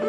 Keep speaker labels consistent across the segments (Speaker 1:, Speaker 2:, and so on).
Speaker 1: Hi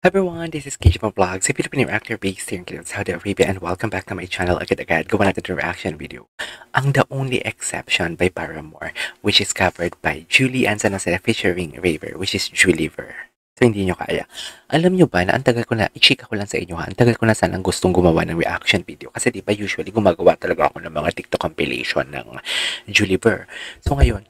Speaker 1: everyone, this is KJ Vlogs, a Filipino actor based here in Saudi Arabia, and welcome back to my channel. Agad-agad, gawa natin yung reaction video. Ang The Only Exception by Paramore, which is covered by Julie Ann San Jose featuring Raver, which is Juliver. So hindi nyo kaya. Alam nyo ba na ang tagal ko na, i-chika ko lang sa inyo ha, ang tagal ko na sanang gustong gumawa ng reaction video. Kasi di ba usually gumagawa talaga ako ng mga TikTok compilation ng Juliver. So ngayon,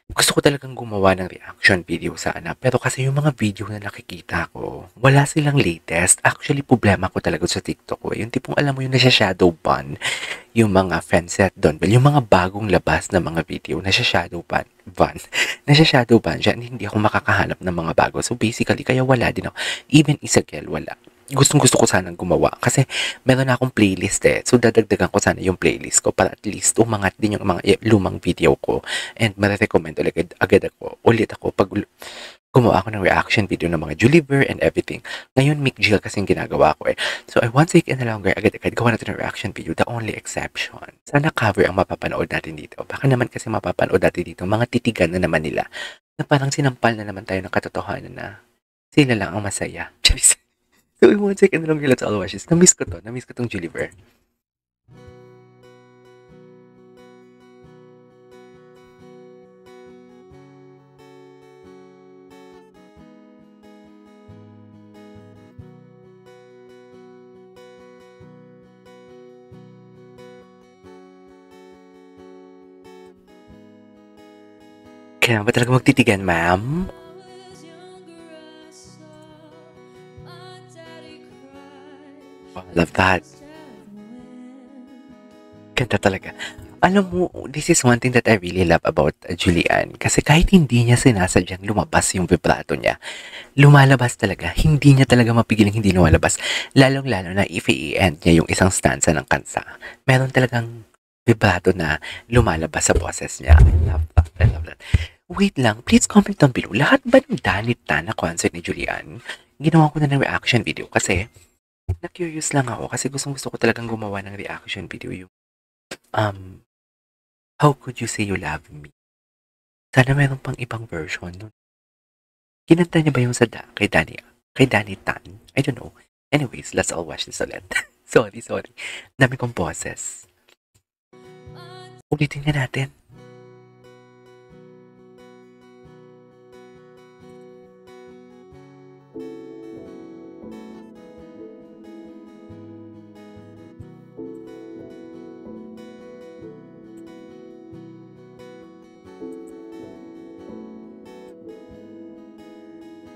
Speaker 1: gusto ko talagang gumawa ng reaction video sana. Pero kasi yung mga video na nakikita ko, wala silang latest. Actually, problema ko talaga sa TikTok ko. Yung tipong alam mo yung nasa-shadow ban, yung mga fanset doon. Well, yung mga bagong labas na mga video, nasa-shadow ban. Nasa-shadow ban siya. Hindi ako makakahanap ng mga bago. So basically, kaya wala din ako. Even Isagel, wala. Gustong-gusto ko sanang gumawa kasi meron na akong playlist eh. So, dadagdagan ko sana yung playlist ko para at least umangat din yung mga lumang video ko and marirecommend agad ako pag gumawa ako ng reaction video ng mga Juliver and everything. Ngayon, Mick Jill kasing ginagawa ko eh. So, I want to take in a longer agad-agad gawa natin ng reaction video, The Only Exception. Sana cover ang mapapanood natin dito. Baka naman kasi mapapanood natin dito, mga titigan na naman nila na parang sinampal na naman tayo ng katotohanan na sila lang ang masaya. Charis. So, in 1 second lang let's all watch this. Na-miss ko tong Juliver. Kailangan ba talaga magtitigan, ma'am? Love that. Ganda talaga. Alam mo, this is one thing that I really love about Julian. Kasi kahit hindi niya sinasadyang lumabas yung vibrato niya, lumalabas talaga. Hindi niya talaga mapigiling hindi lumalabas. Lalong-lalo na if i-end niya yung isang stanza ng kansa. Meron talagang vibrato na lumalabas sa boses niya. I love that. I love that. Wait lang, please comment down below. Lahat ba ng danit na concert ni Julian? Ginawa ko na ng reaction video kasi na-curious lang ako kasi gustong-gusto ko talagang gumawa ng reaction video yung How Could You Say You Love Me? Sana meron pang ibang version nun. Kinanta niya ba yung sa kay Danny Tan? I don't know. Anyways, let's all watch this ulit. sorry. Dami kong boses. Ulitin nga natin.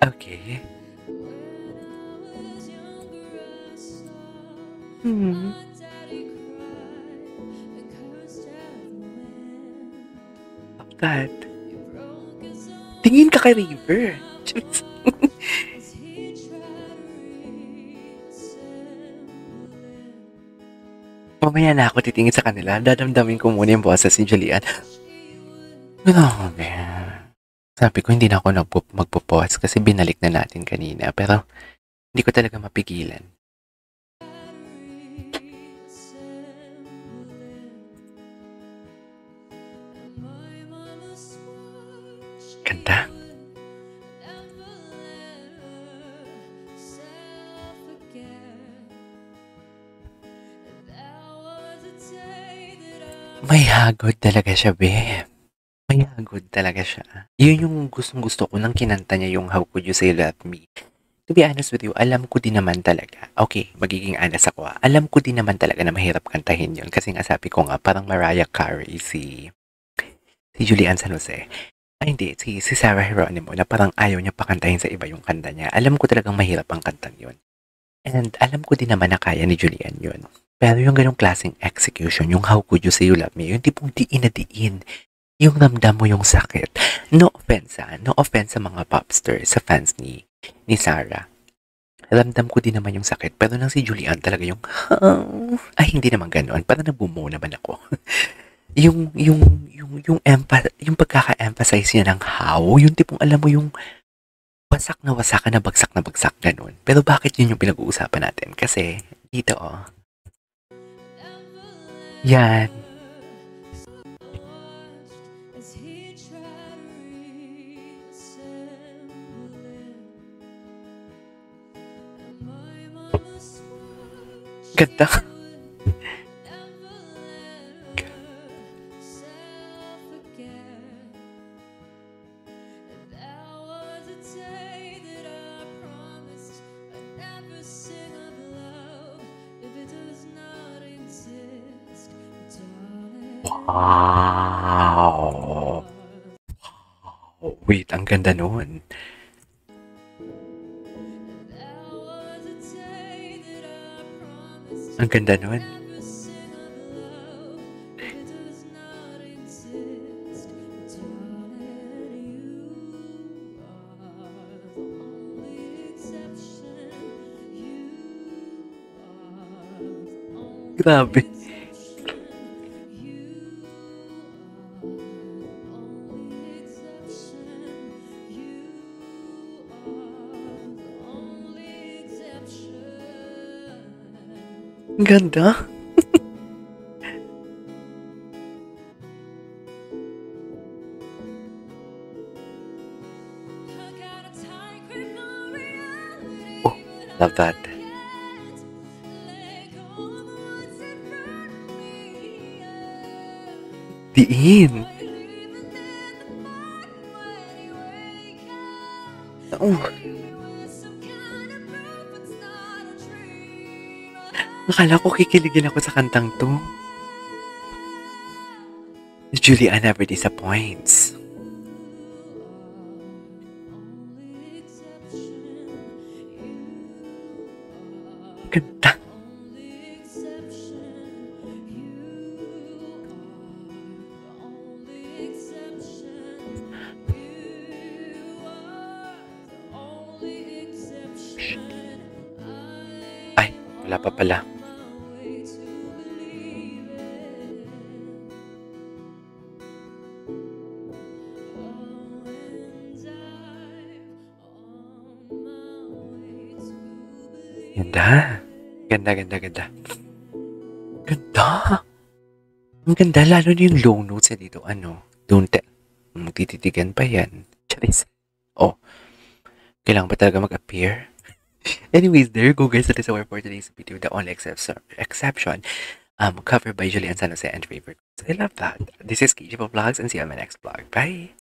Speaker 1: Okay. God. Tingin ka kay River. Mamaya na ako titingin sa kanila. Dadamdamin ko muna yung boses ni Julian. Grabe. Sabi ko, hindi na ako magpo-pause kasi binalik na natin kanina. Pero, hindi ko talaga mapigilan. Ganda. May hagod talaga siya, babe. May hagod talaga siya. Yun yung gustong-gusto ko nang kinanta niya yung How Could You Say Love Me. To be honest with you, alam ko din naman talaga. Okay, magiging honest ako. Alam ko din naman talaga na mahirap kantahin yun. Kasi nga sabi ko nga, parang Mariah Carey si Julian San Jose. Ay hindi, si Sarah Geronimo na parang ayaw niya pakantahin sa iba yung kanta niya. Alam ko talagang mahirap ang kantan yun. And alam ko din naman na kaya ni Julian yun. Pero yung ganong klaseng execution, yung How Could You Say You Love Me, yung tipong diin na diin. Yung ramdam mo yung sakit. No offense sa mga popsters, sa fans ni Sarah. Ramdam ko din naman yung sakit. Pero nang si Julian talaga yung, ay hindi naman ganoon. Parang nabumo naman ako. yung pagkaka-emphasize niya ng how, yung tipong alam mo yung wasak na bagsak, ganun. Pero bakit yun yung pinag-uusapan natin? Kasi, dito Yan. Ganda. Wow! Wait, ang ganda nun. Ang ganda nun. Grabe. Ang ganda. Oh, love that. Diin. Oh. Akala ko kikiligin ako sa kantang to. Julian never disappoints. Ganda. Ay, wala pa pala. Ganda. Ganda, ganda, ganda. Ganda. Ang ganda, lalo na yung low notes dito. Ano? Don't tell. Magtititigan pa yan. Charis. Oh. Kailangan ba talaga mag-appear? Anyways, there you go guys. That is our for today's video. The only exception covered by Julian San Jose and Favorite. I love that. This is KJ Vlogs and see you on my next vlog. Bye!